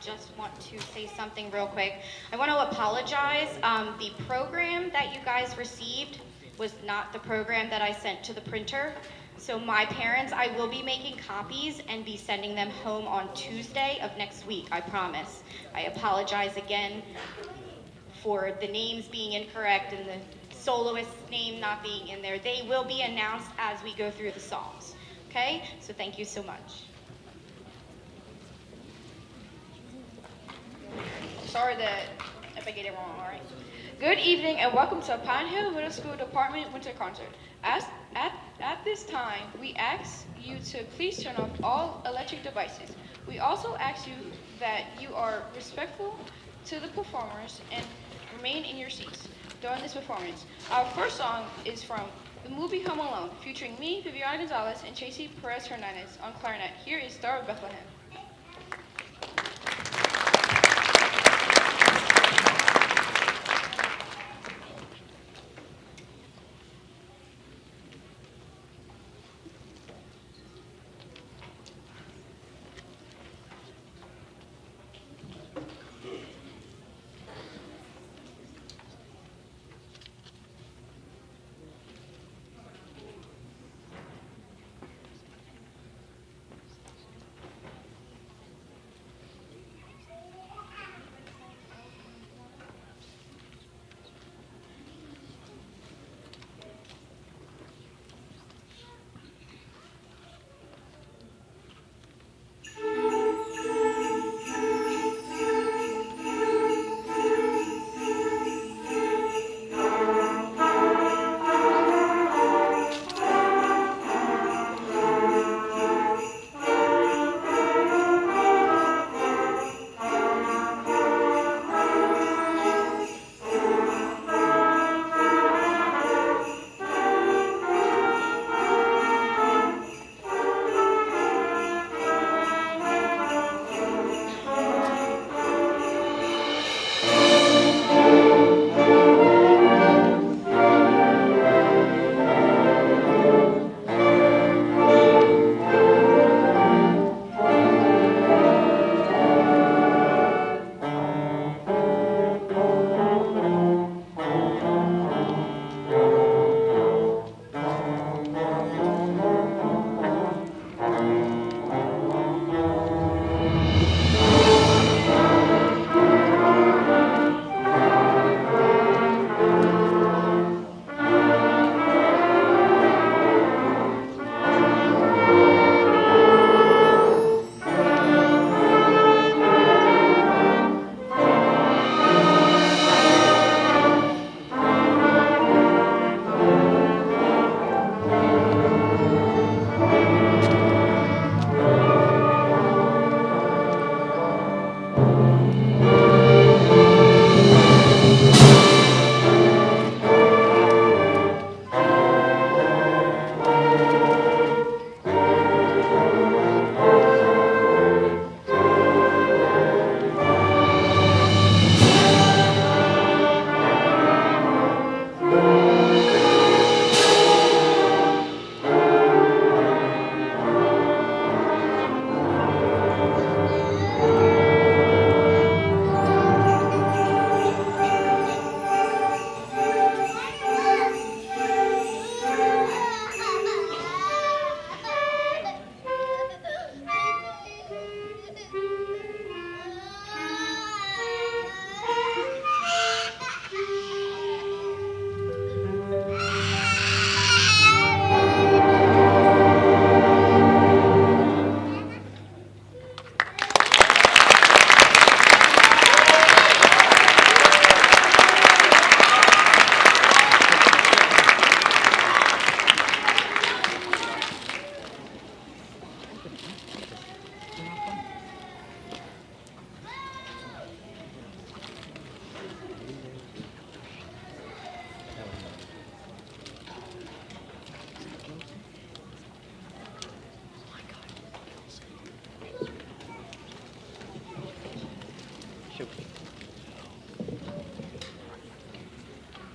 just want to say something real quick. I want to apologize. The program that you guys received was not the program that I sent to the printer. So my parents, I will be making copies and be sending them home on Tuesday of next week, I promise. I apologize again for the names being incorrect and the soloist's name not being in there. They will be announced as we go through the songs. Okay? So thank you so much. Sorry that if I get it wrong, all right? Good evening and welcome to Pine Hill Middle School Department Winter Concert. At this time, we ask you to please turn off all electric devices. We also ask you that you are respectful to the performers and remain in your seats during this performance. Our first song is from the movie Home Alone, featuring me, Viviana Gonzalez, and Tracy Perez Hernandez on clarinet. Here is Star of Bethlehem.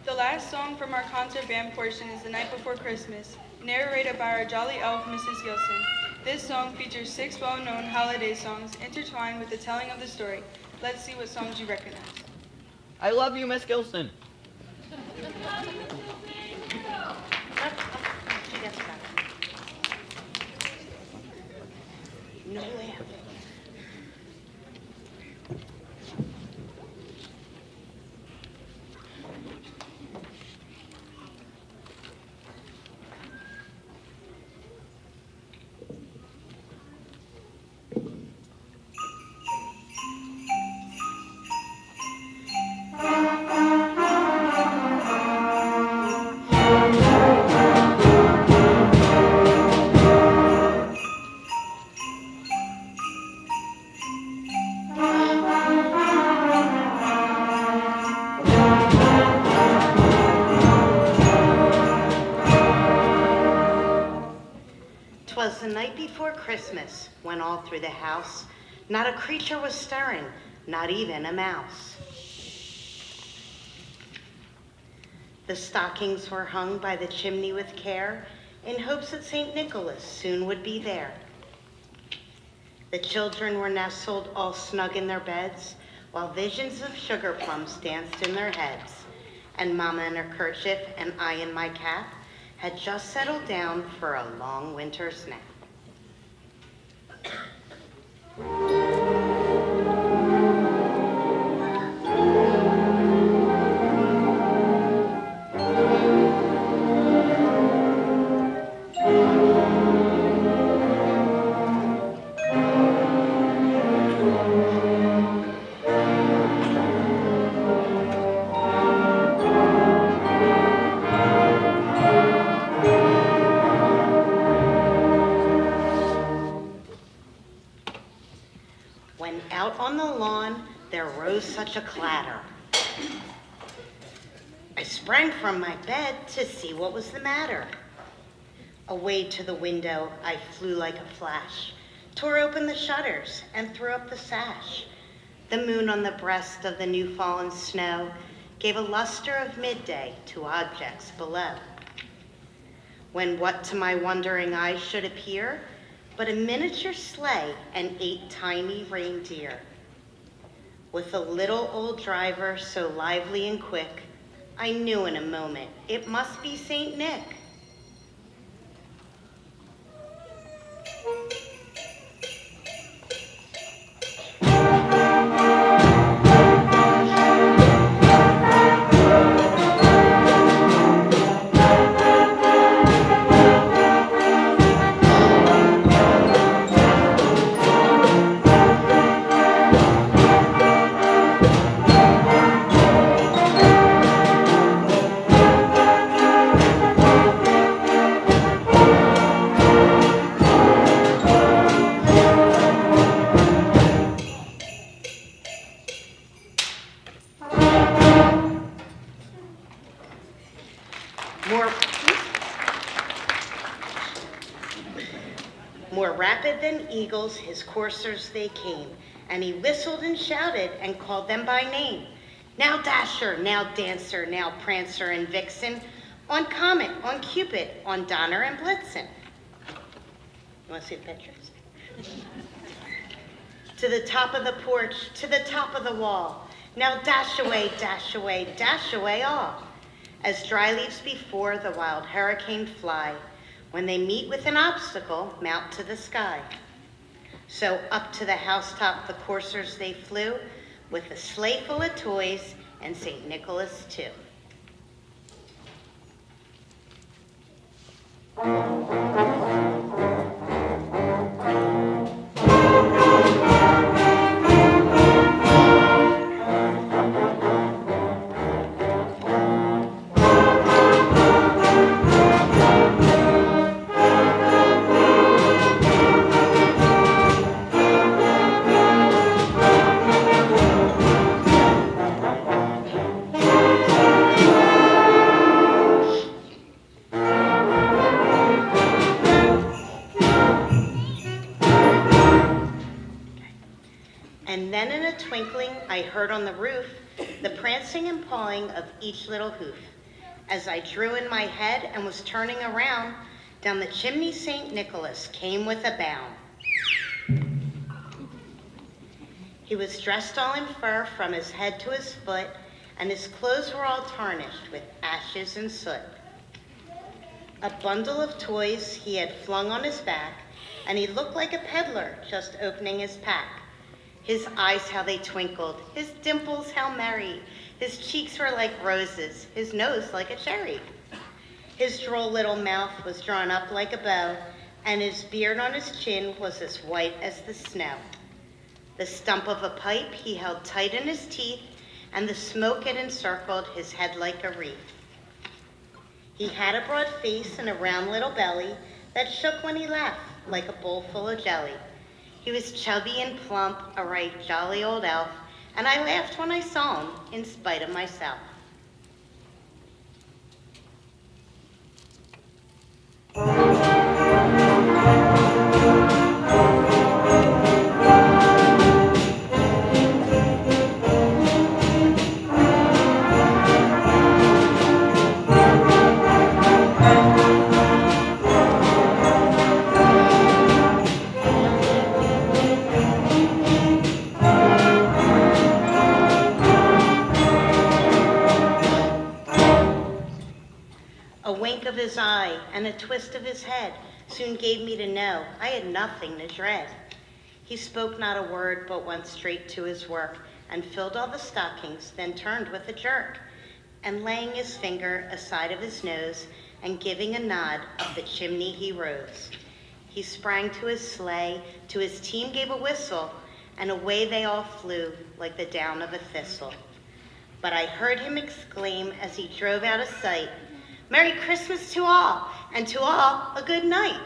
The last song from our concert band portion is The Night Before Christmas, narrated by our jolly elf, Mrs. Gilson. This song features 6 well-known holiday songs intertwined with the telling of the story. Let's see what songs you recognize. I love you, Miss Gilson. No lamp. "'Twas the night before Christmas, when all through the house not a creature was stirring, not even a mouse. The stockings were hung by the chimney with care, in hopes that St. Nicholas soon would be there. The children were nestled all snug in their beds, while visions of sugar plums danced in their heads, and Mama in her kerchief and I in my cap had just settled down for a long winter's nap. When out on the lawn there rose such a clatter, I sprang from my bed to see what was the matter. Away to the window I flew like a flash, tore open the shutters and threw up the sash. The moon on the breast of the new fallen snow gave a luster of midday to objects below. When what to my wondering eyes should appear but a miniature sleigh and 8 tiny reindeer, with a little old driver so lively and quick, I knew in a moment it must be Saint Nick. More rapid than eagles, his coursers they came, and he whistled and shouted and called them by name. Now Dasher, now Dancer, now Prancer and Vixen, on Comet, on Cupid, on Donner and Blitzen. You want to see the pictures? To the top of the porch, to the top of the wall. Now dash away all. As dry leaves before the wild hurricane fly, when they meet with an obstacle, mount to the sky. So up to the housetop the coursers they flew, with a sleigh full of toys and St. Nicholas too. And then in a twinkling, I heard on the roof the prancing and pawing of each little hoof. As I drew in my head and was turning around, down the chimney St. Nicholas came with a bound. He was dressed all in fur from his head to his foot, and his clothes were all tarnished with ashes and soot. A bundle of toys he had flung on his back, and he looked like a peddler just opening his pack. His eyes, how they twinkled, his dimples, how merry. His cheeks were like roses, his nose like a cherry. His droll little mouth was drawn up like a bow, and his beard on his chin was as white as the snow. The stump of a pipe he held tight in his teeth, and the smoke it encircled his head like a wreath. He had a broad face and a round little belly that shook when he laughed like a bowl full of jelly. He was chubby and plump, a right jolly old elf, and I laughed when I saw him in spite of myself. A wink of his eye and a twist of his head soon gave me to know I had nothing to dread. He spoke not a word, but went straight to his work and filled all the stockings, then turned with a jerk, and laying his finger aside of his nose and giving a nod, up the chimney he rose. He sprang to his sleigh, to his team gave a whistle, and away they all flew like the down of a thistle. But I heard him exclaim as he drove out of sight, "Merry Christmas to all, and to all a good night."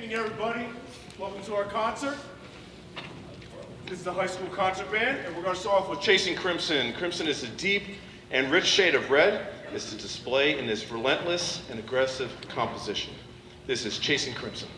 evening, everybody. Welcome to our concert. This is the high school concert band, and we're going to start off with Chasing Crimson. Crimson is a deep and rich shade of red. It's to display in this relentless and aggressive composition. This is Chasing Crimson.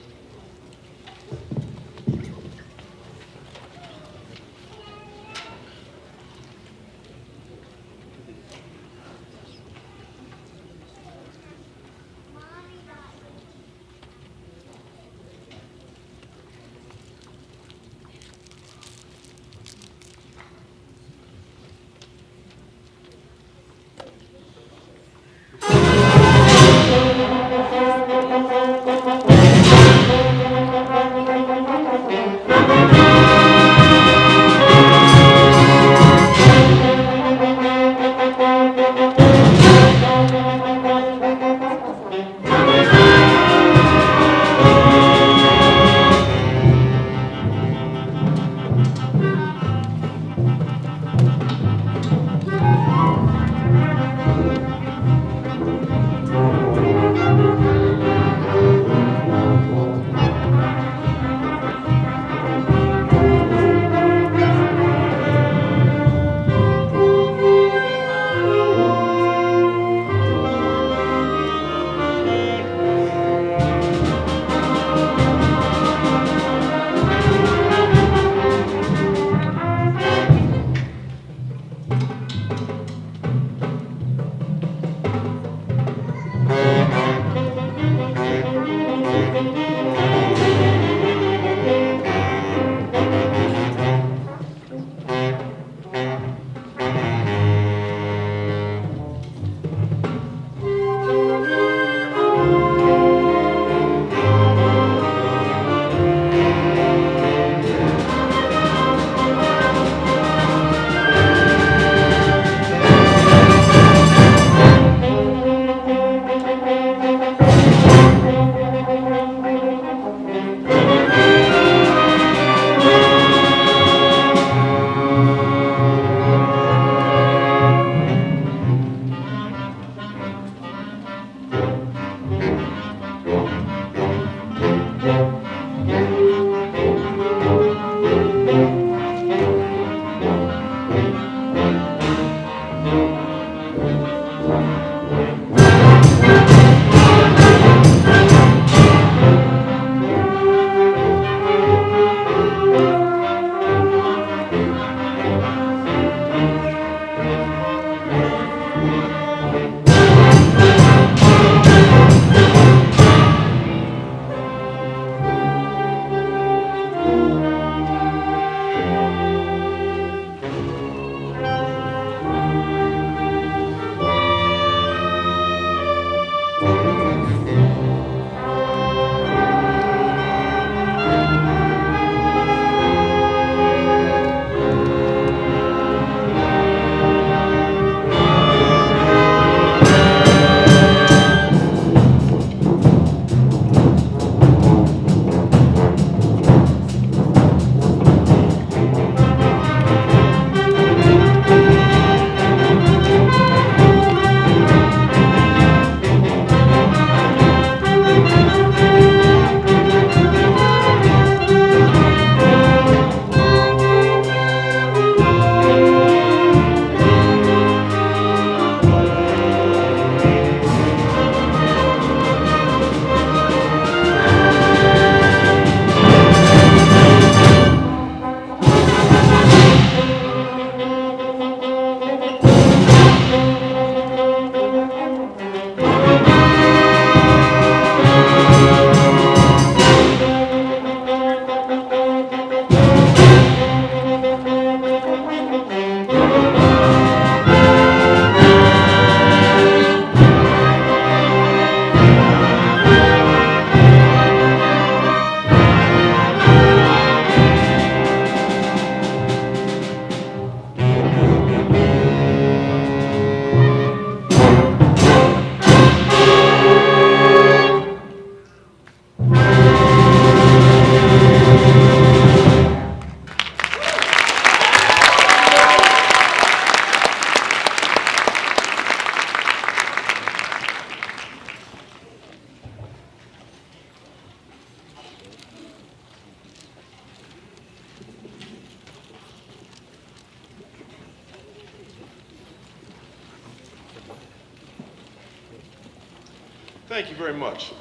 Thank you very much.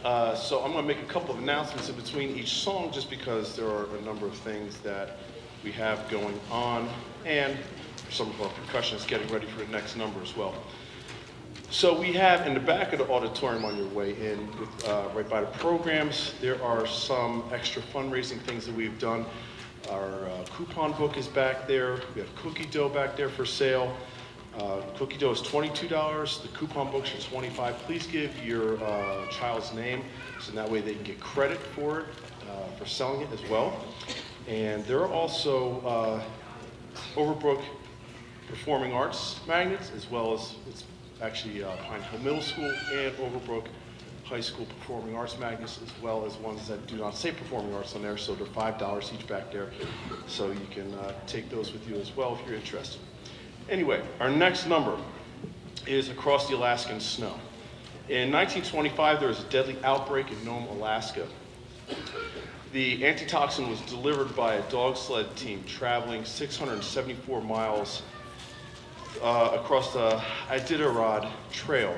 So I'm going to make a couple of announcements in between each song just because there are a number of things that we have going on and some of our percussionists getting ready for the next number as well. So we have in the back of the auditorium on your way in, right by the programs, there are some extra fundraising things that we've done. Our coupon book is back there. We have cookie dough back there for sale. Cookie dough is $22. The coupon books are $25. Please give your child's name so that way they can get credit for it, for selling it as well. And there are also Overbrook Performing Arts magnets, as well as it's actually Pine Hill Middle School and Overbrook High School Performing Arts magnets, as well as ones that do not say Performing Arts on there, so they're $5 each back there. So you can take those with you as well if you're interested. Anyway, our next number is Across the Alaskan Snow. In 1925, there was a deadly outbreak in Nome, Alaska. The antitoxin was delivered by a dog sled team traveling 674 miles across the Iditarod Trail.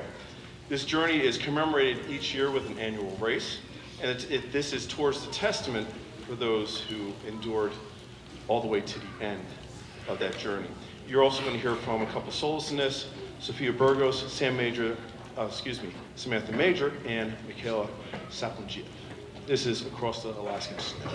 This journey is commemorated each year with an annual race, and this is towards the testament for those who endured all the way to the end of that journey. You're also going to hear from a couple soloists in this, Sophia Burgos, Samantha Major, and Michaela Sapongiev. This is Across the Alaskan Snow.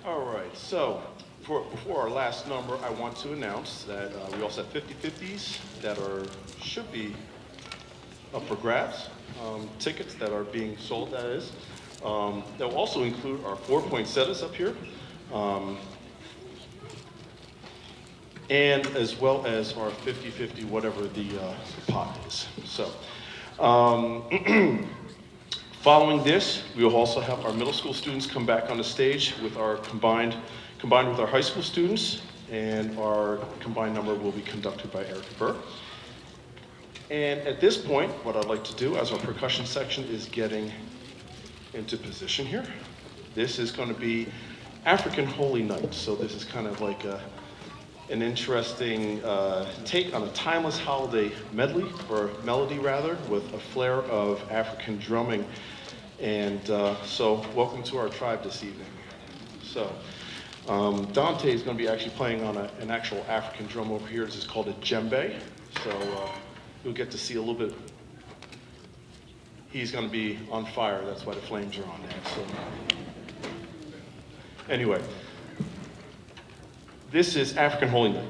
All right, so before our last number, I want to announce that we also have 50/50s that should be up for grabs, tickets that are being sold, that is. That will also include our 4-point setters up here, and as well as our 50/50, whatever the pot is. So, following this, we will also have our middle school students come back on the stage with our combined with our high school students, and our combined number will be conducted by Erica Burr. And at this point, what I'd like to do as our percussion section is getting into position here. This is going to be African Holy Night. So this is kind of like an interesting take on a timeless holiday medley, or melody rather, with a flair of African drumming. And so welcome to our tribe this evening. So Dante is going to be actually playing on an actual African drum over here. This is called a djembe. So you'll get to see a little bit. He's going to be on fire. That's why the flames are on there. So anyway, this is African Holy Night.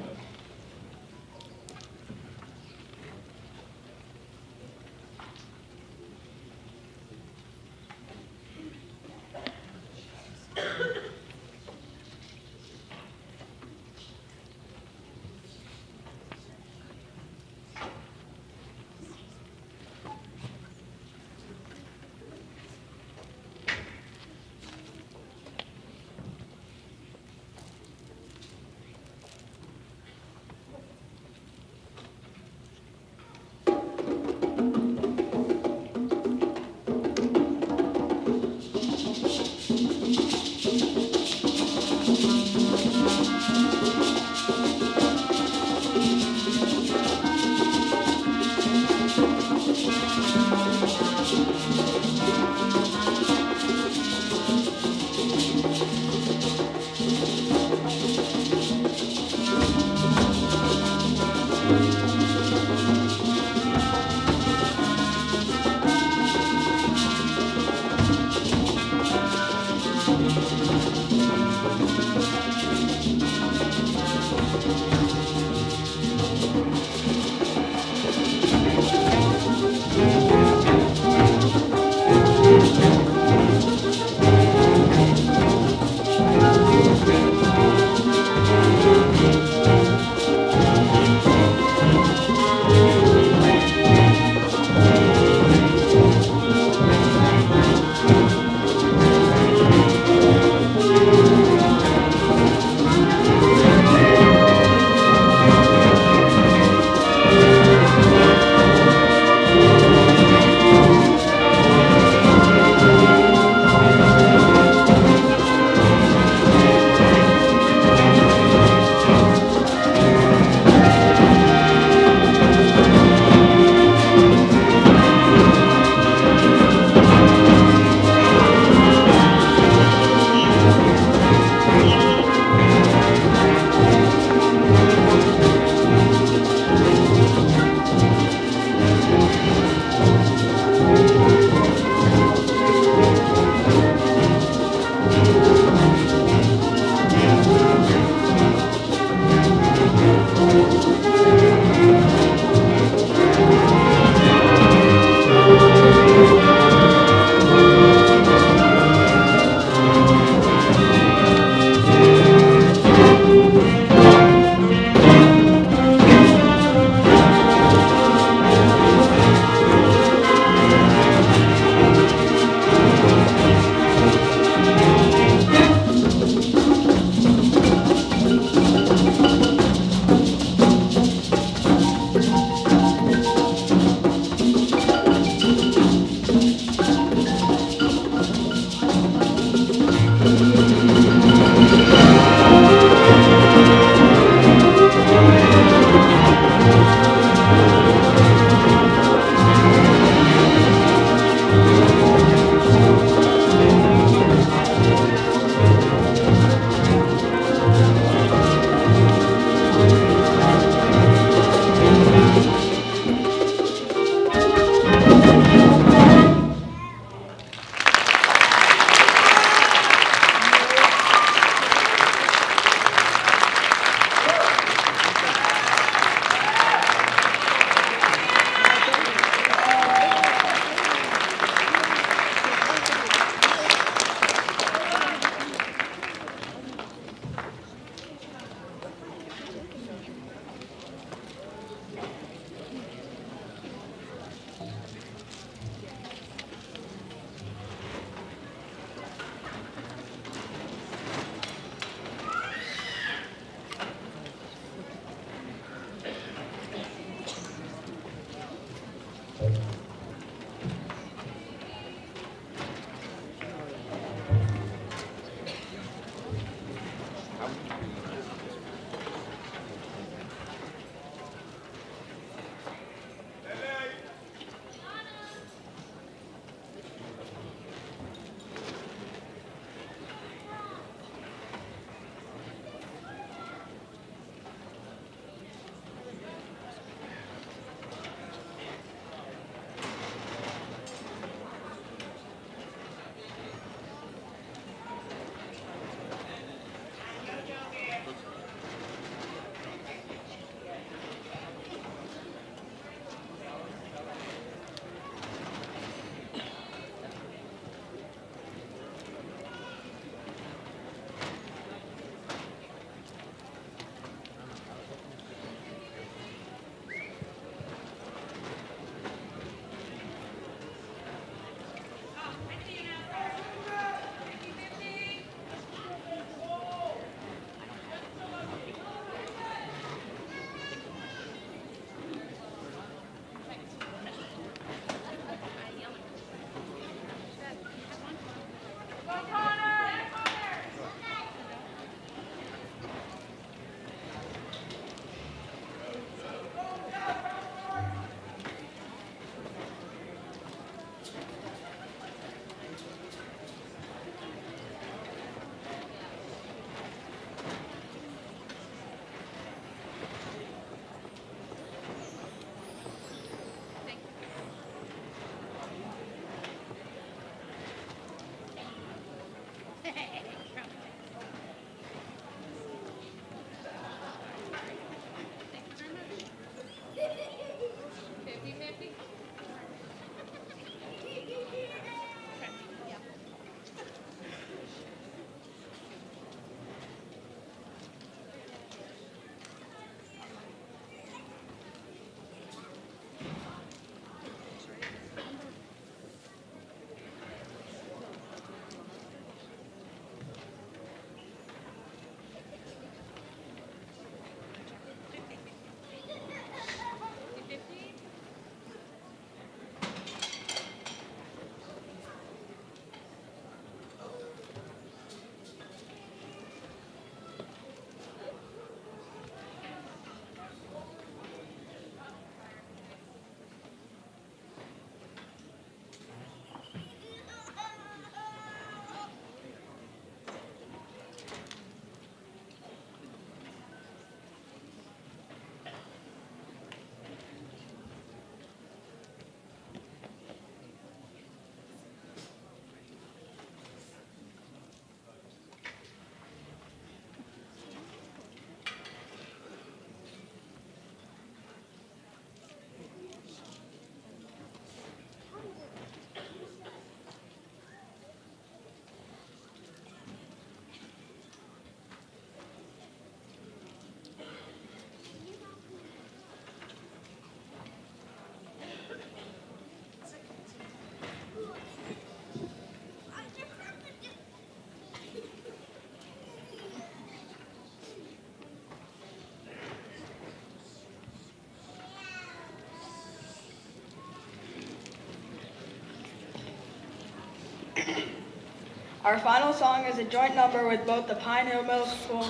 Our final song is a joint number with both the Pine Hill Middle School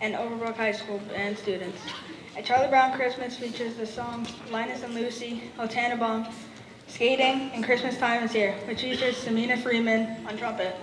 and Overbrook High School band students. A Charlie Brown Christmas features the songs Linus and Lucy, O Tannenbaum, Skating, and Christmas Time is Here, which features Samina Freeman on trumpet.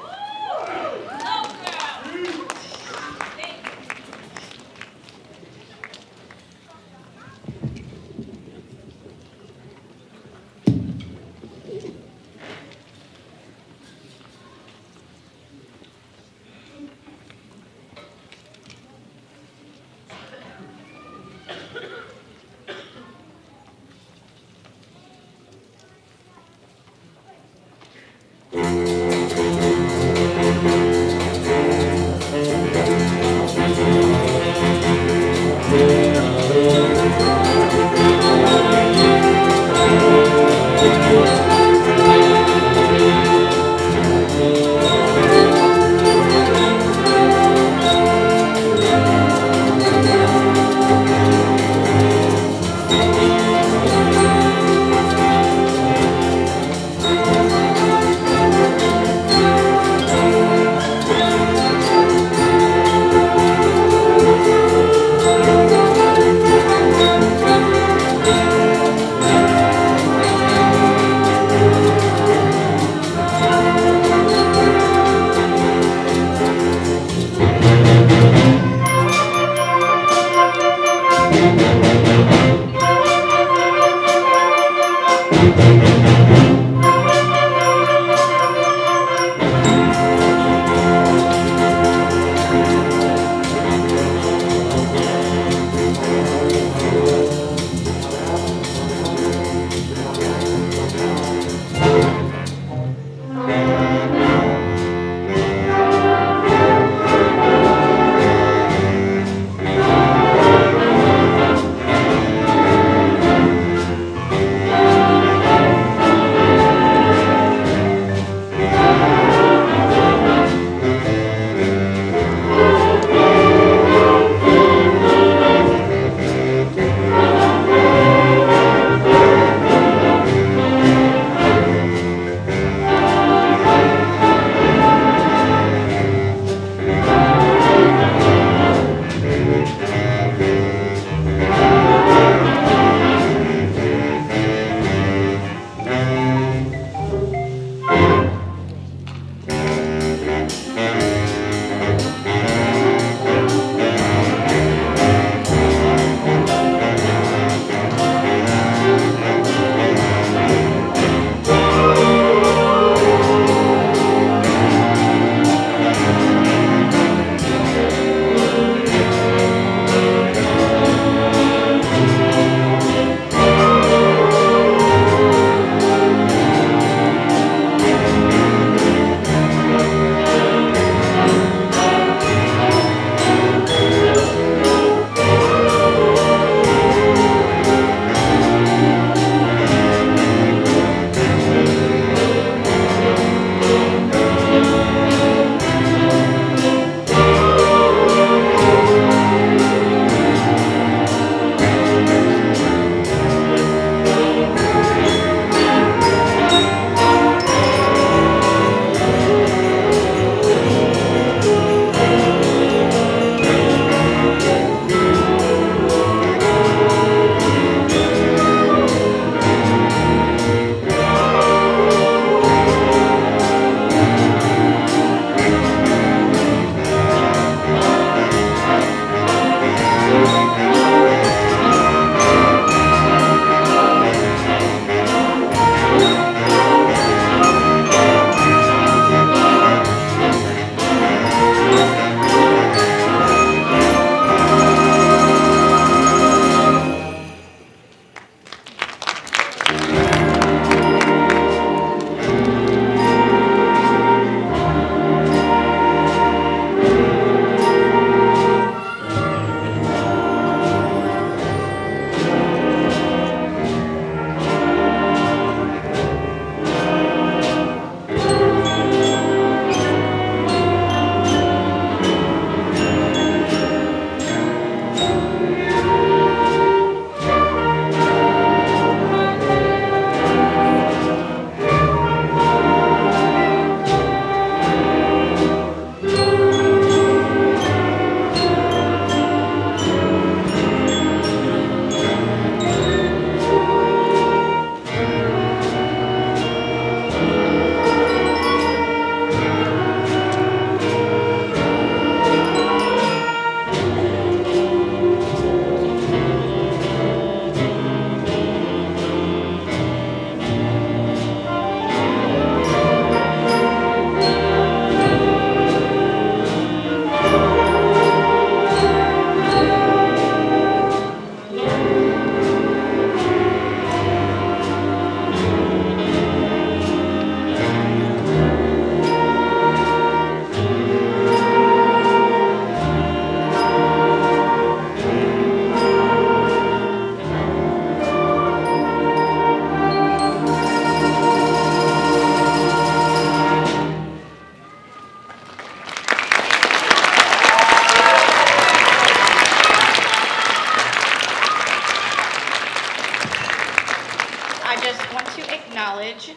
I just want to acknowledge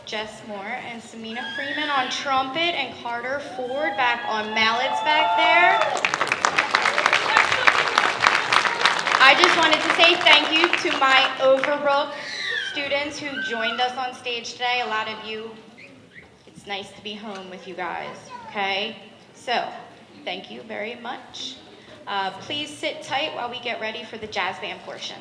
Jess Moore and Samina Freeman on trumpet and Carter Ford back on mallets back there. I just wanted to say thank you to my Overbrook students who joined us on stage today. A lot of you, it's nice to be home with you guys, okay? So, thank you very much. Please sit tight while we get ready for the jazz band portion.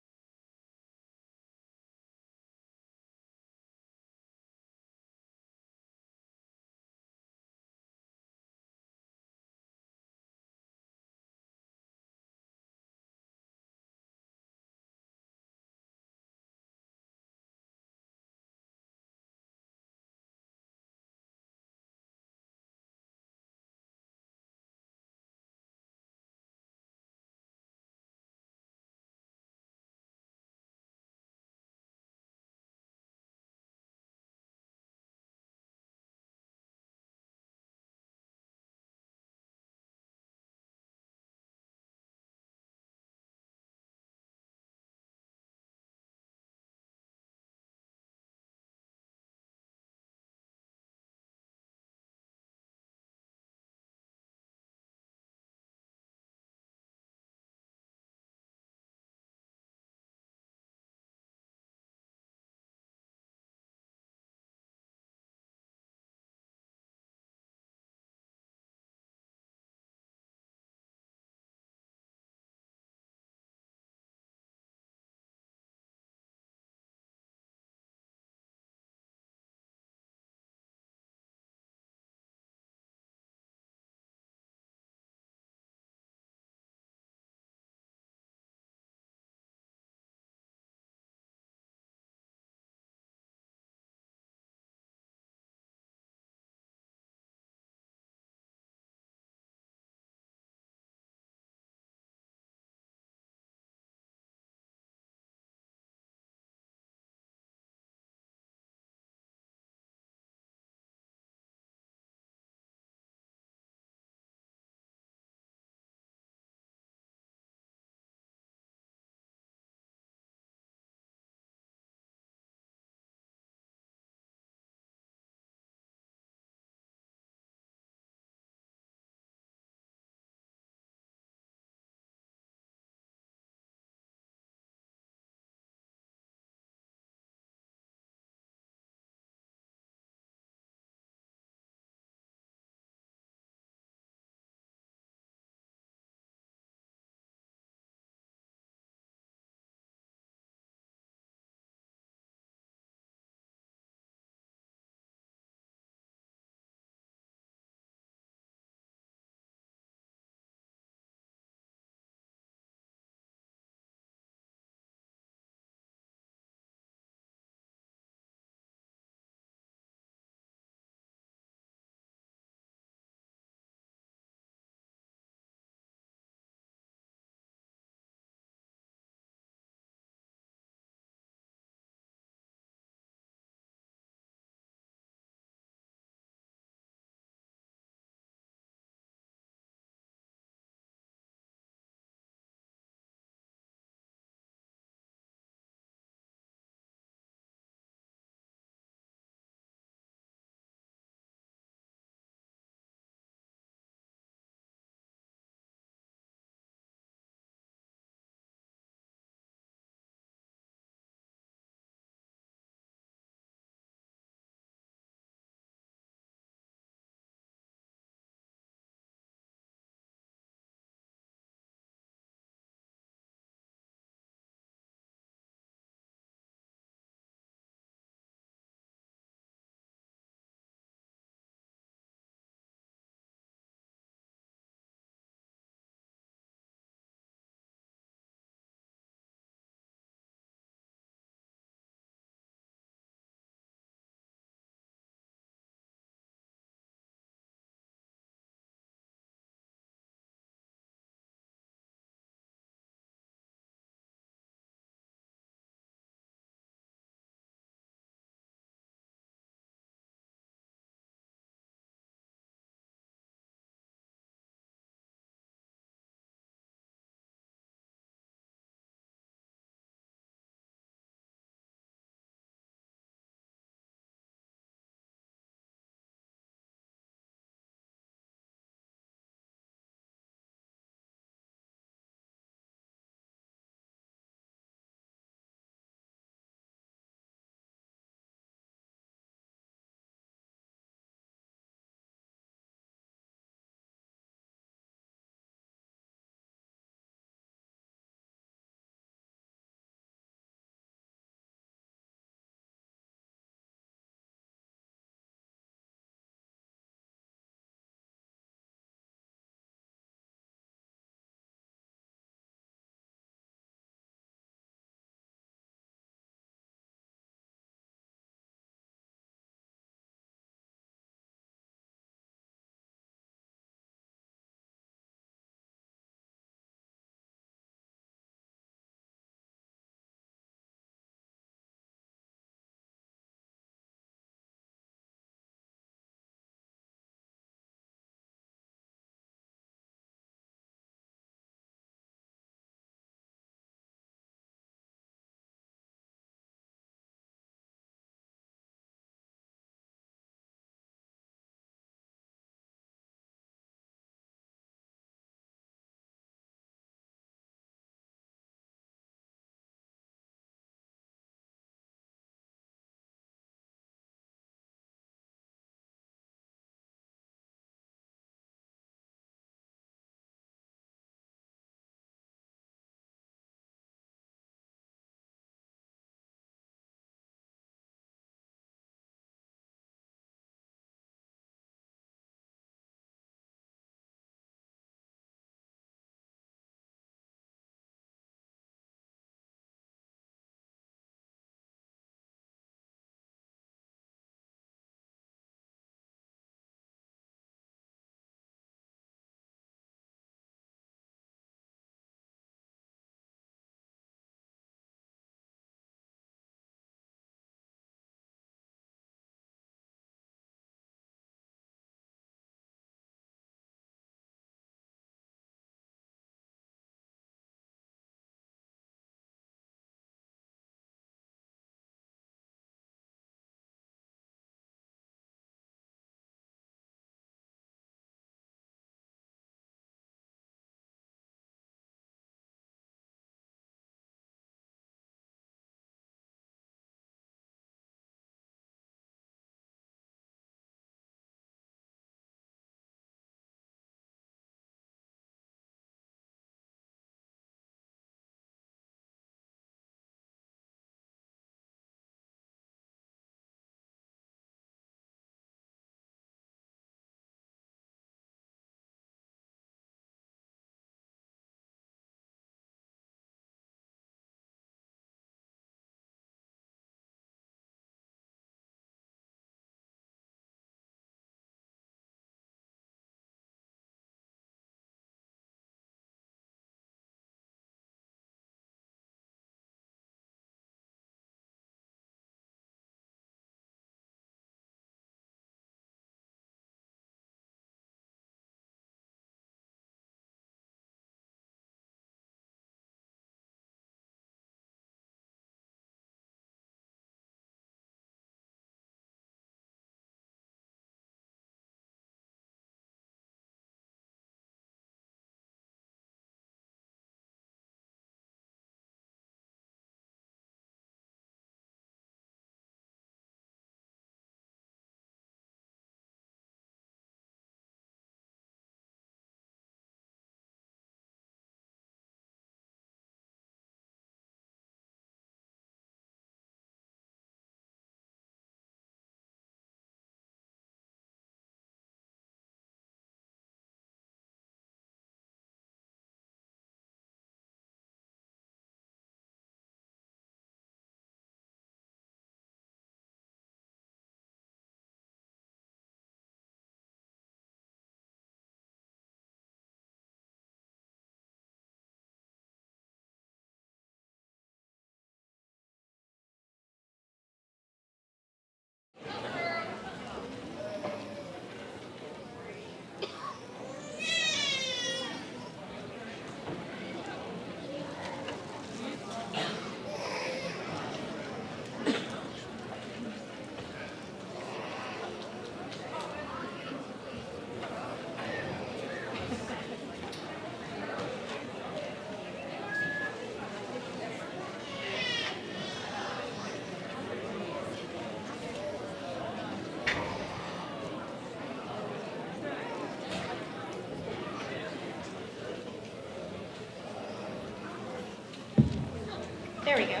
There we go.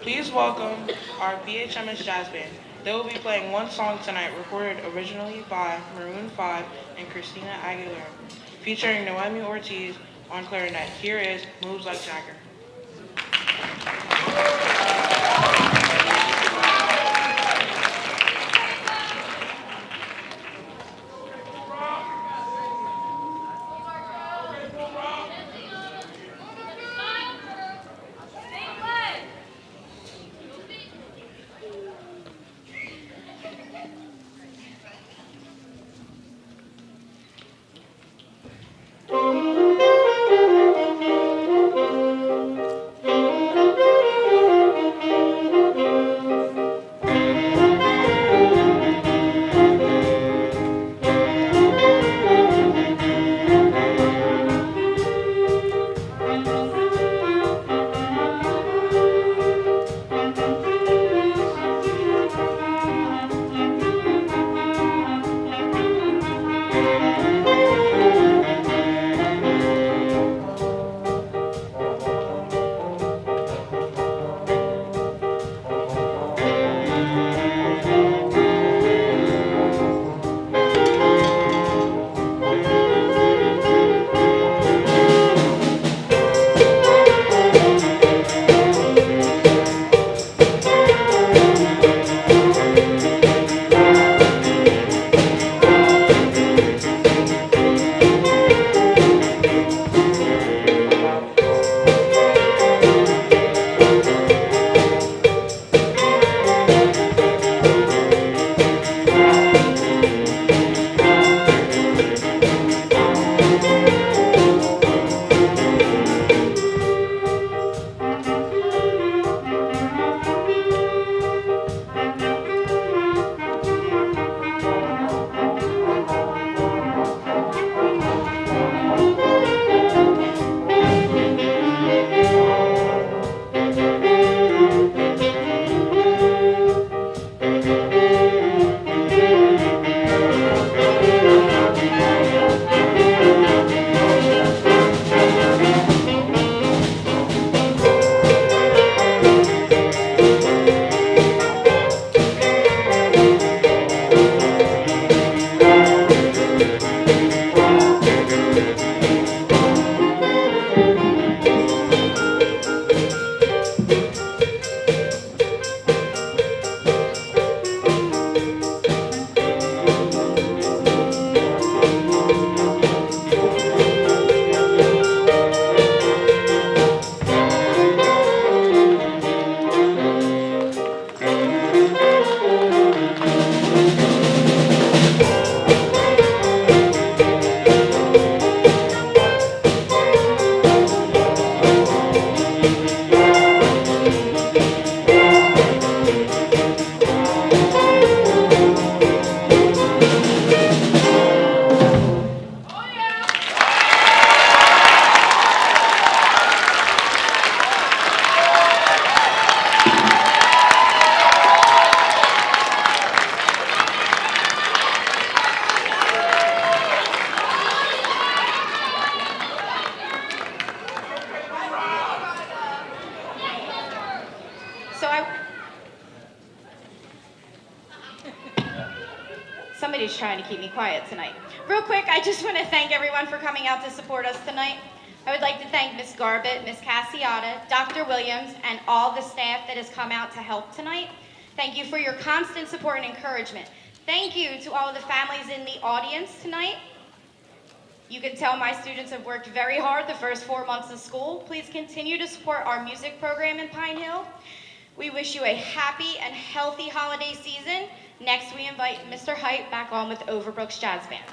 Please welcome our BHMS Jazz Band. They will be playing one song tonight recorded originally by Maroon 5 and Christina Aguilera, featuring Noemi Ortiz on clarinet. Here is Moves Like Jagger. So somebody's trying to keep me quiet tonight. Real quick, I just want to thank everyone for coming out to support us tonight. I would like to thank Ms. Garbett, Ms. Cassiata, Dr. Williams, and all the staff that has come out to help tonight. Thank you for your constant support and encouragement. Thank you to all of the families in the audience tonight. You can tell my students have worked very hard the first 4 months of school. Please continue to support our music program in Pine Hill. We wish you a happy and healthy holiday season. Next, we invite Mr. Height back on with Overbrook's Jazz Band.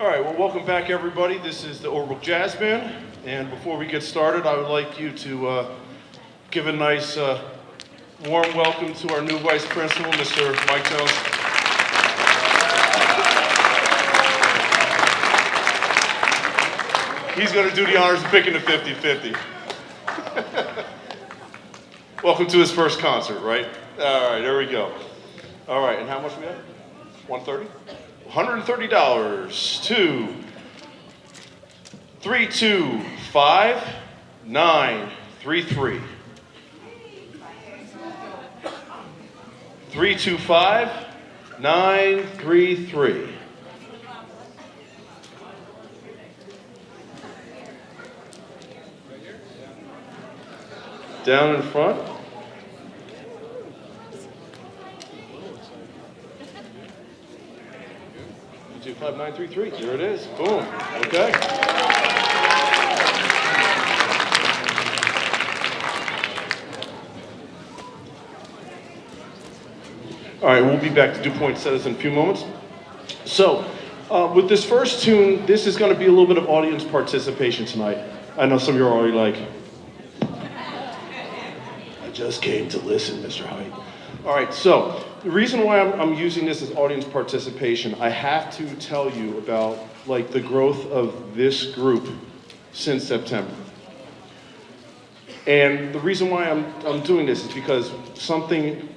All right, well, welcome back, everybody. This is the Overbrook Jazz Band. And before we get started, I would like you to give a nice, warm welcome to our new Vice Principal, Mr. Mike Jones. He's going to do the honors of picking the 50-50. Welcome to his first concert, right? All right, there we go. All right, and how much we have? $130? $130 to 325-933. 325-933. Down in front. 25933. There it is. Boom. Okay. All right, we'll be back to do poinsettias in a few moments. So, with this first tune, this is going to be a little bit of audience participation tonight. I know some of you are already like, I just came to listen, Mr. Height. All right, so the reason why I'm using this as audience participation, I have to tell you about like the growth of this group since September. And the reason why I'm doing this is because something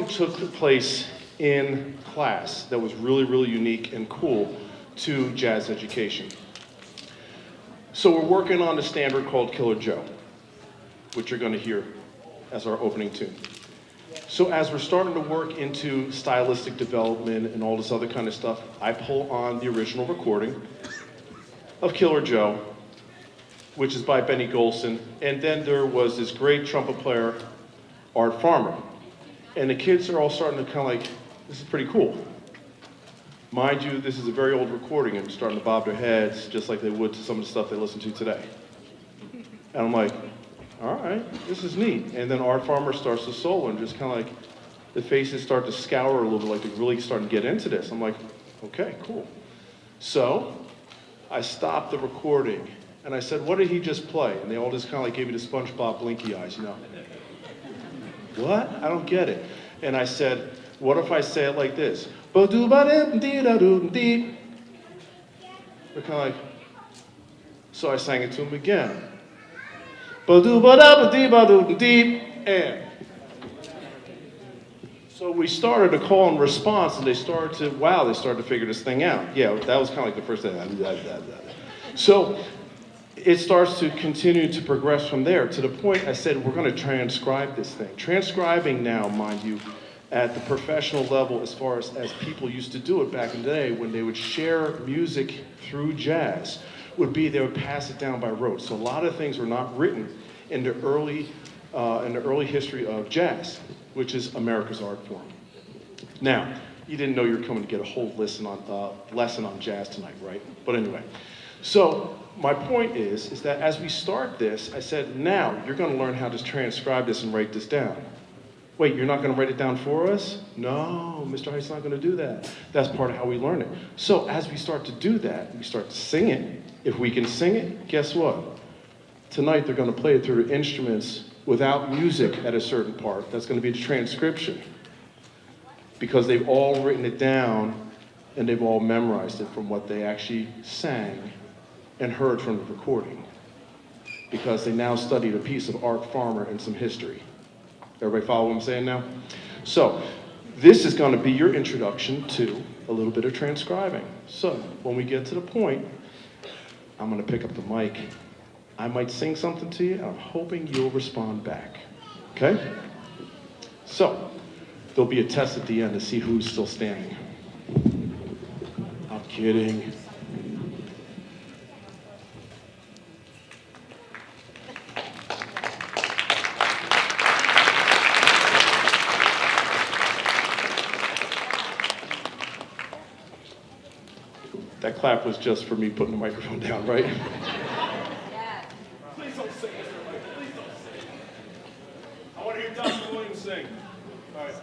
took place in class that was really, really unique and cool to jazz education. So we're working on a standard called Killer Joe, which you're going to hear as our opening tune. So as we're starting to work into stylistic development and all this other kind of stuff, I pull on the original recording of Killer Joe, which is by Benny Golson, and then there was this great trumpet player, Art Farmer. And the kids are all starting to kind of like, this is pretty cool. Mind you, this is a very old recording and starting to bob their heads just like they would to some of the stuff they listen to today. And I'm like, all right, this is neat. And then Art Farmer starts to solo and just kind of like, the faces start to scour a little bit like they're really starting to get into this. I'm like, okay, cool. So I stopped the recording and I said, what did he just play? And they all just kind of like gave me the SpongeBob blinky eyes, you know. What? I don't get it. And I said, what if I say it like this? They're kind of like, so I sang it to him again. And so we started a call and response, and they started to figure this thing out. Yeah, that was kind of like the first thing. So it starts to continue to progress from there to the point I said, we're going to transcribe this thing. Transcribing now, mind you, at the professional level as far as people used to do it back in the day when they would share music through jazz, would be they would pass it down by rote. So a lot of things were not written in the early history of jazz, which is America's art form. Now, you didn't know you were coming to get a whole lesson on jazz tonight, right? But anyway, so my point is that as we start this, I said, now you're going to learn how to transcribe this and write this down. Wait, you're not going to write it down for us? No, Mr. Height's not going to do that. That's part of how we learn it. So as we start to do that, we start to sing it. If we can sing it, guess what? Tonight they're going to play it through the instruments without music at a certain part. That's going to be the transcription. Because they've all written it down and they've all memorized it from what they actually sang and heard from the recording. Because they now studied a piece of Art Farmer and some history. Everybody follow what I'm saying now? So this is going to be your introduction to a little bit of transcribing. So when we get to the point, I'm going to pick up the mic. I might sing something to you, and I'm hoping you'll respond back. Okay? So there'll be a test at the end to see who's still standing. I'm kidding. That clap was just for me putting the microphone down, right? Yeah. Please don't sing, Mr. Mike. Please don't sing. I want to hear Dr. Williams sing. All right.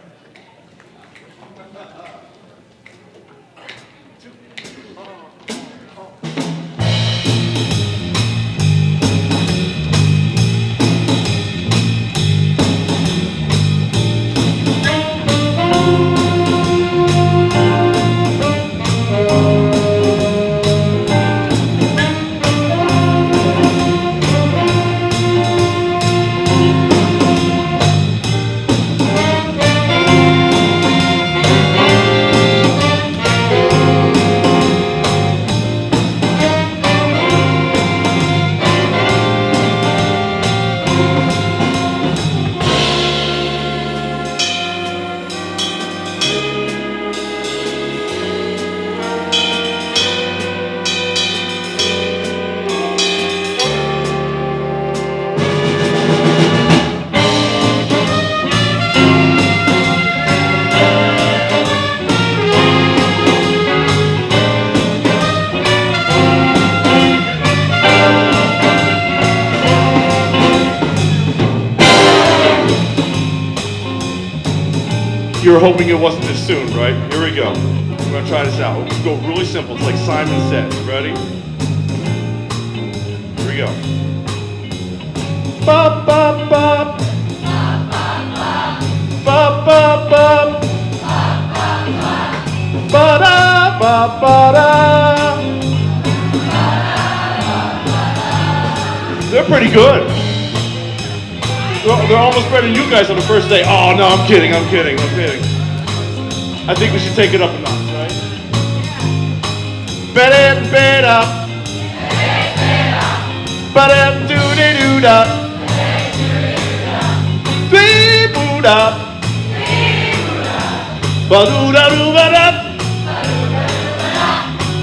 You're hoping it wasn't this soon, right? Here we go. We're gonna try this out. We'll go really simple. It's like Simon said. Ready? Here we go. Ba ba ba. Ba ba ba. Ba da ba ba da. They're pretty good. They're almost better than you guys on the first day. Oh no, I'm kidding. I'm kidding. I think we should take it up a notch, right? Better, better. Better, do de do da. Dee boo da. Ba do da do ba da.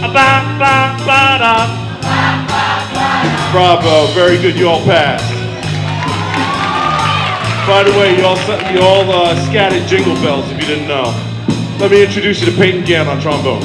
Ba ba ba da. Bravo, very good. You all passed. By the way, you all scattered Jingle Bells if you didn't know. Let me introduce you to Peyton Gann on trombone.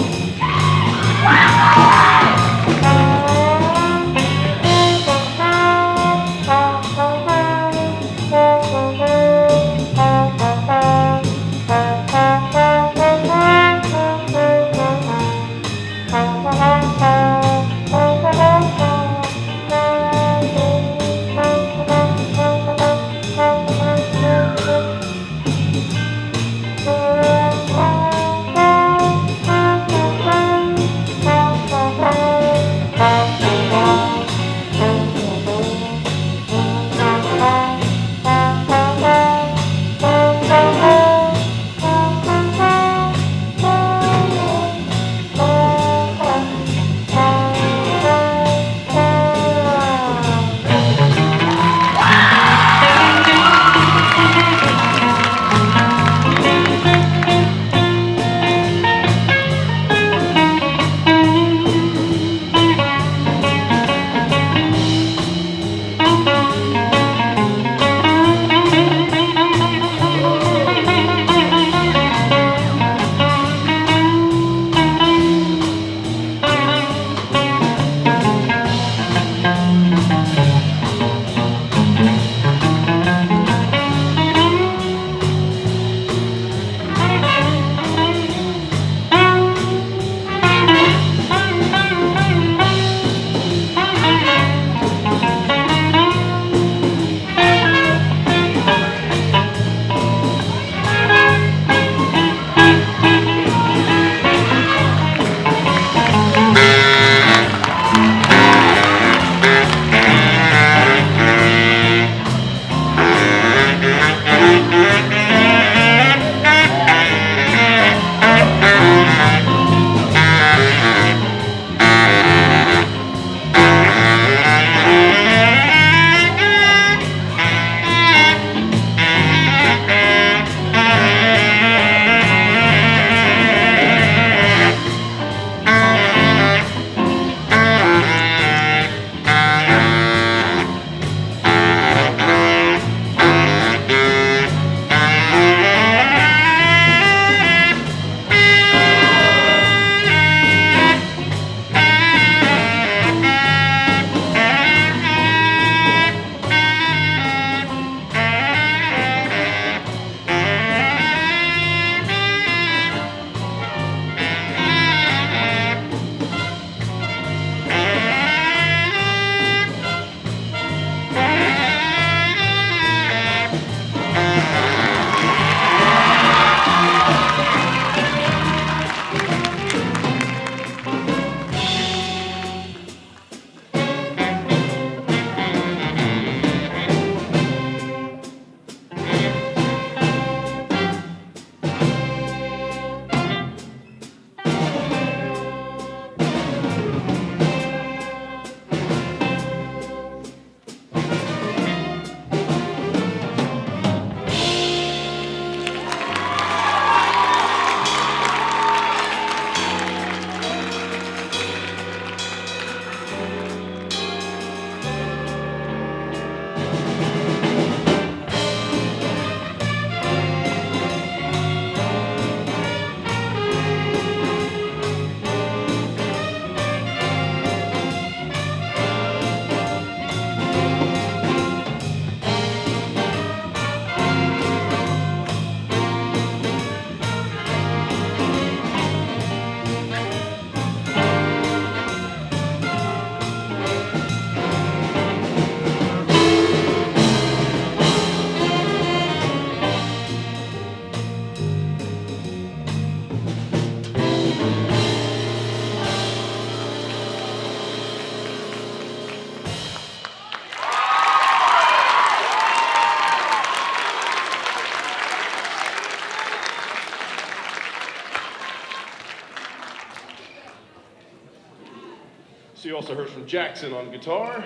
You also heard from Jackson on guitar.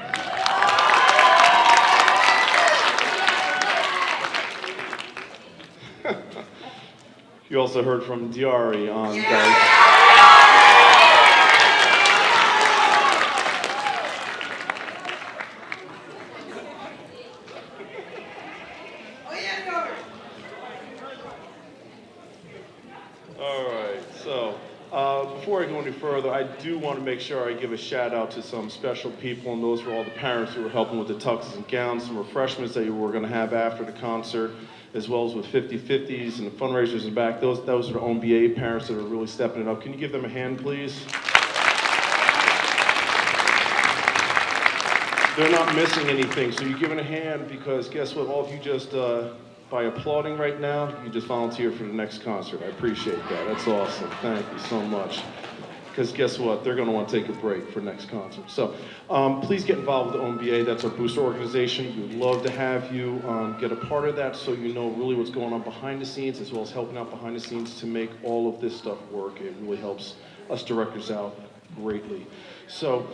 You also heard from Diari on bass. All right, so before I go any further, I do want to make sure I give a shout out to some special people, and those were all the parents who were helping with the tuxes and gowns, some refreshments that you were going to have after the concert, as well as with 50/50s and the fundraisers in the back. Those are the OMBA parents that are really stepping it up. Can you give them a hand, please? They're not missing anything, so you're giving a hand because guess what? All of you just, by applauding right now, you just volunteered for the next concert. I appreciate that. That's awesome. Thank you so much. Because guess what? They're going to want to take a break for next concert. So please get involved with the OMBA. That's our booster organization. We would love to have you get a part of that so you know really what's going on behind the scenes as well as helping out behind the scenes to make all of this stuff work. It really helps us directors out greatly. So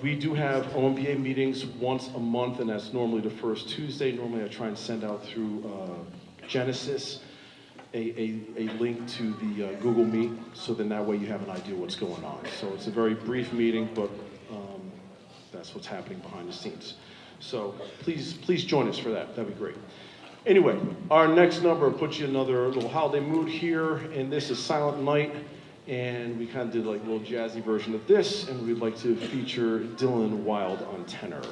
we do have OMBA meetings once a month, and that's normally the first Tuesday. Normally I try and send out through Genesis a link to the Google Meet, so then that way you have an idea what's going on. So it's a very brief meeting, but that's what's happening behind the scenes. So please join us for that. That'd be great. Anyway, our next number puts you in another little holiday mood here, and this is Silent Night. And we kind of did like a little jazzy version of this, and we'd like to feature Dylan Wild on tenor.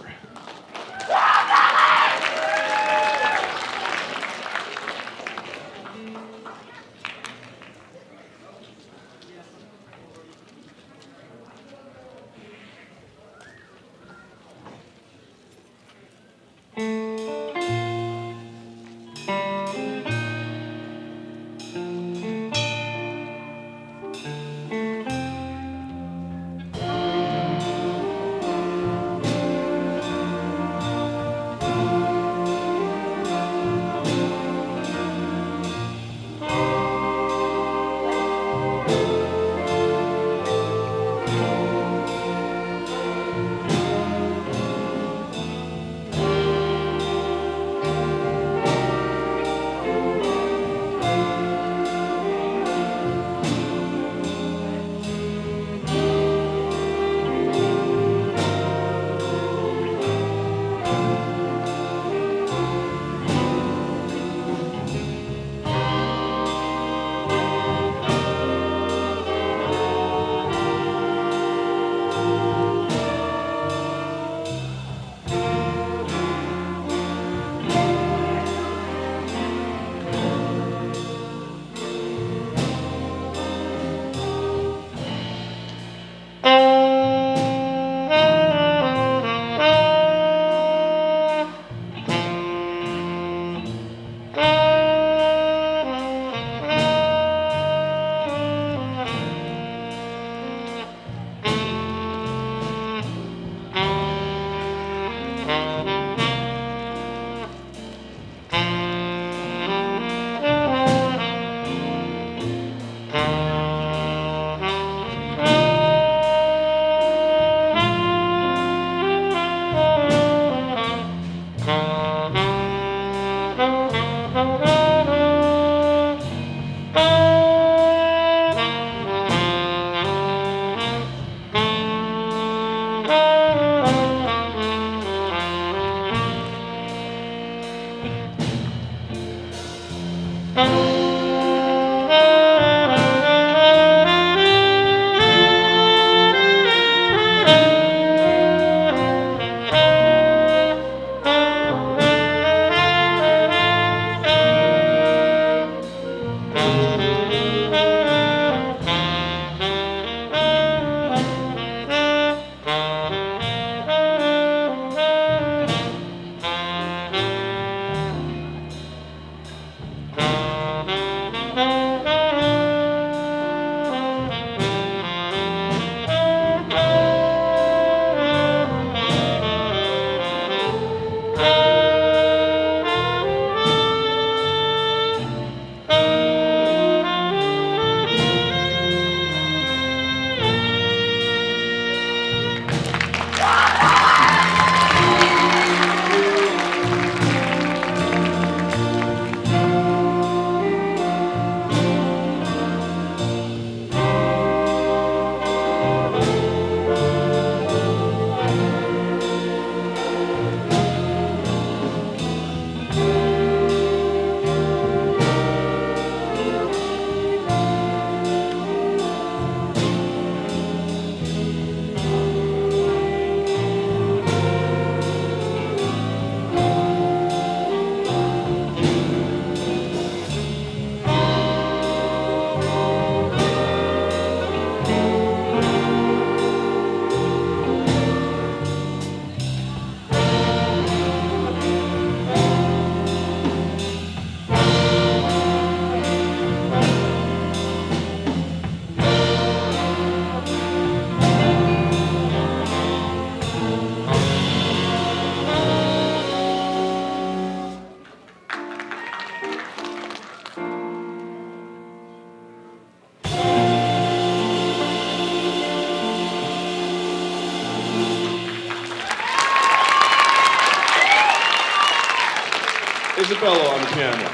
piano.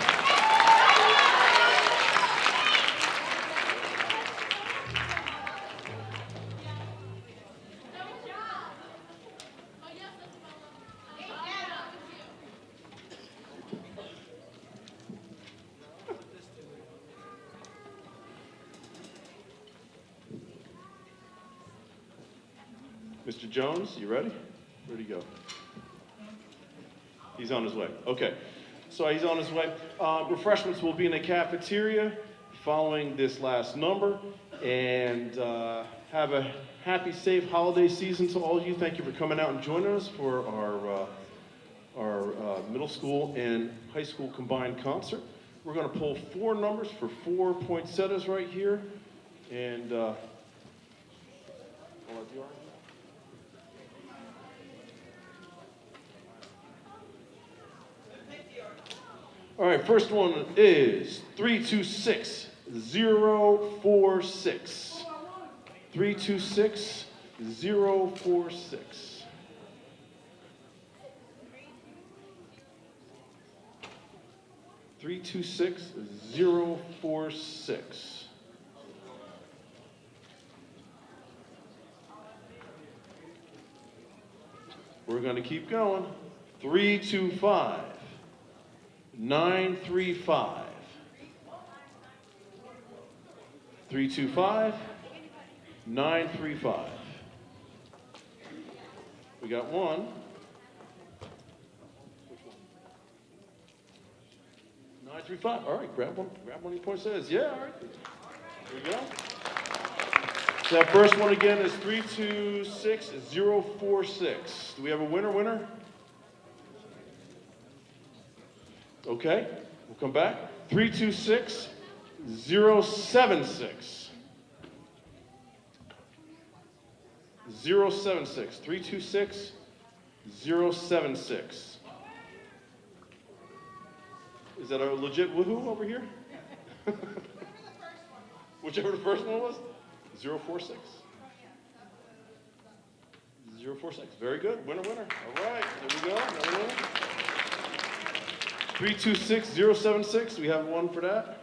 Mr. Jones, you ready? Where'd he go? He's on his way. Okay. So he's on his way. Refreshments will be in the cafeteria following this last number. And have a happy, safe holiday season to all of you. Thank you for coming out and joining us for our middle school and high school combined concert. We're going to pull 4 numbers for 4 poinsettias right here. And all right, first one is 326046. 326046. Three, 326046. We're going to keep going. 325935. 325935. We got one. 935. All right, grab one of your poinsettias. Yeah, all right. Here we go. So that first one again is 326046. Do we have a winner? Okay, we'll come back. 326076. 076. 326076. Is that a legit woohoo over here? Whichever the first one was? 046. 046. Very good. Winner. All right. There we go. Another winner. 326076. We have one for that.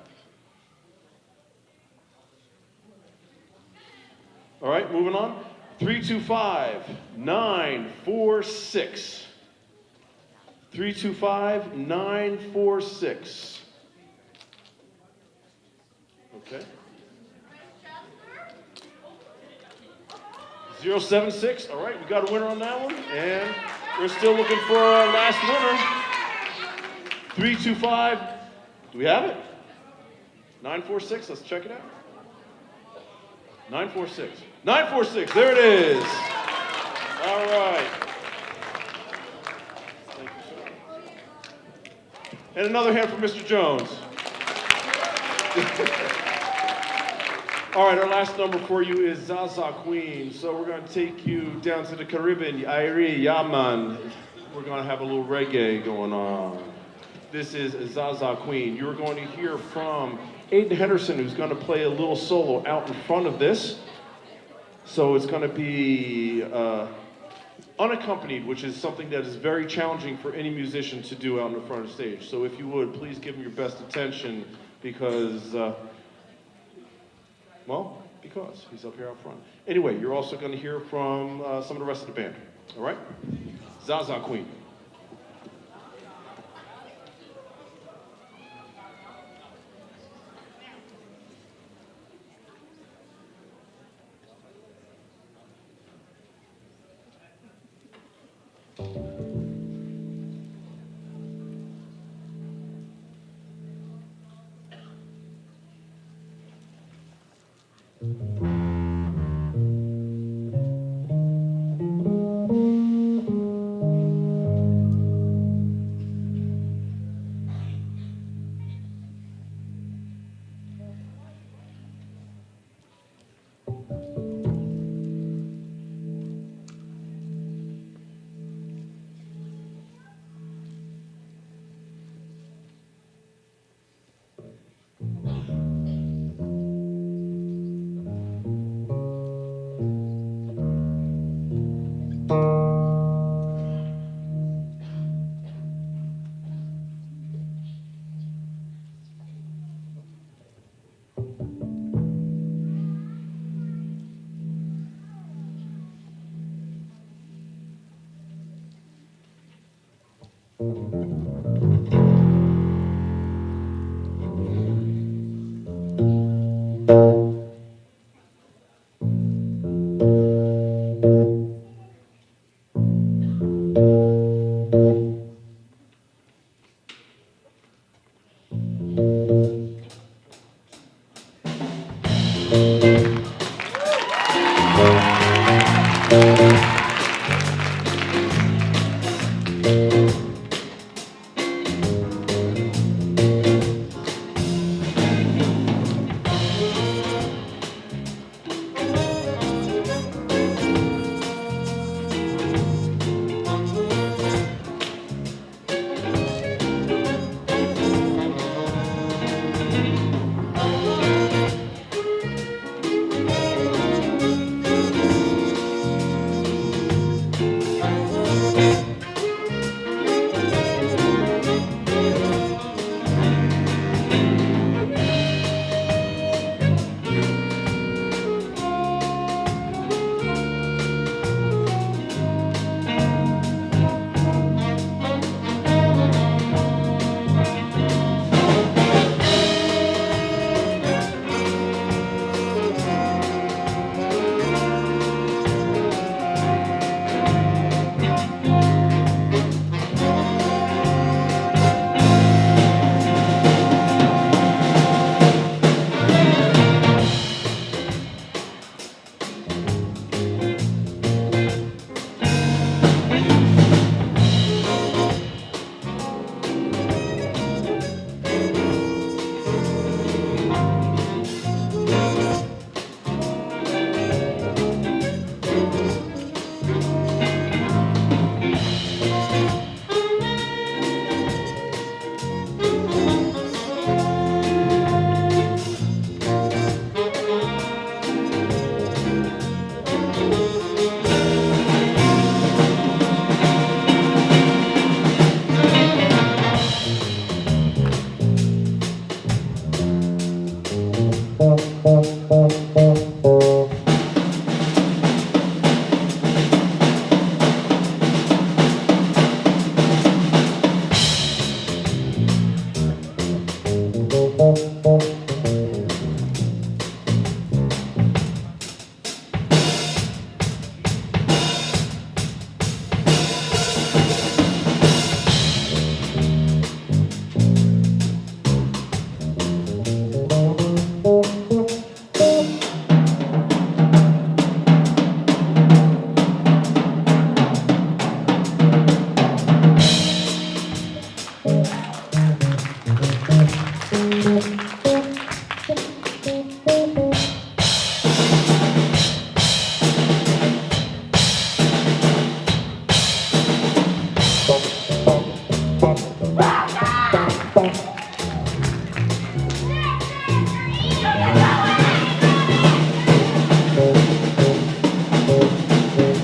All right. Moving on. 325946. 325946. Okay. 076. All right, we got a winner on that one. And we're still looking for our last winner. 325. Do we have it? 946. Let's check it out. 946. 946. There it is. All right. And another hand for Mr. Jones. All right, our last number for you is Zaza Queen. So we're going to take you down to the Caribbean, Irie, Yaman. We're going to have a little reggae going on. This is Zaza Queen. You're going to hear from Aiden Henderson, who's going to play a little solo out in front of this. So it's going to be unaccompanied, which is something that is very challenging for any musician to do out in the front of the stage. So if you would, please give him your best attention because, because he's up here out front. Anyway, you're also going to hear from some of the rest of the band. All right? Zaza Queen.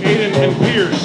Aiden and Pierce.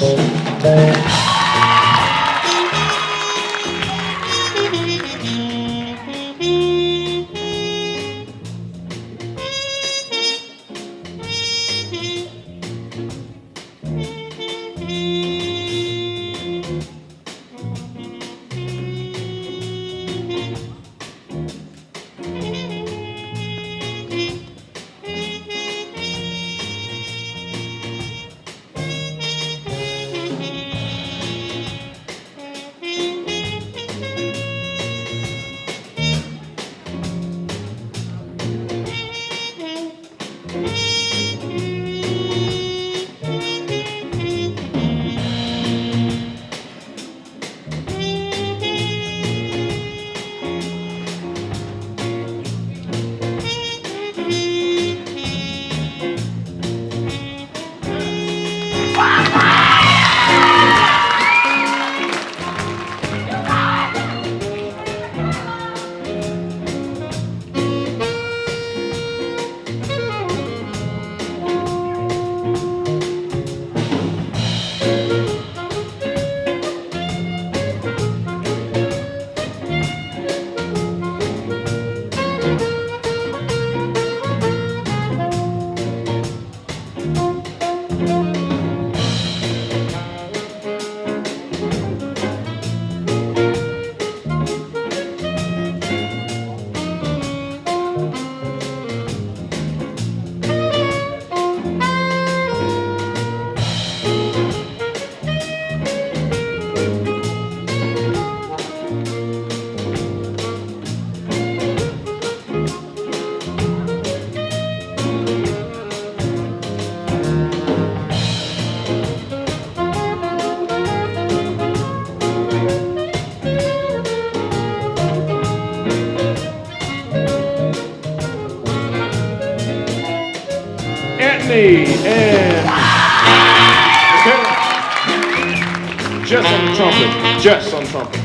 Anthony and Jess on the trumpet. Jess on trumpet.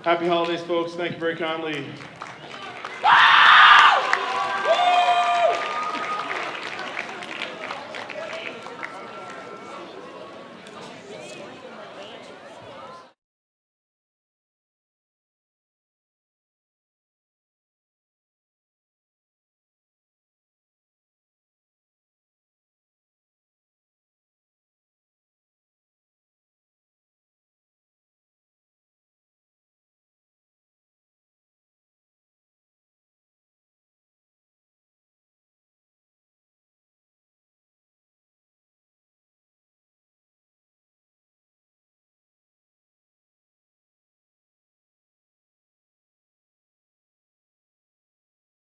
Happy holidays, folks. Thank you very kindly.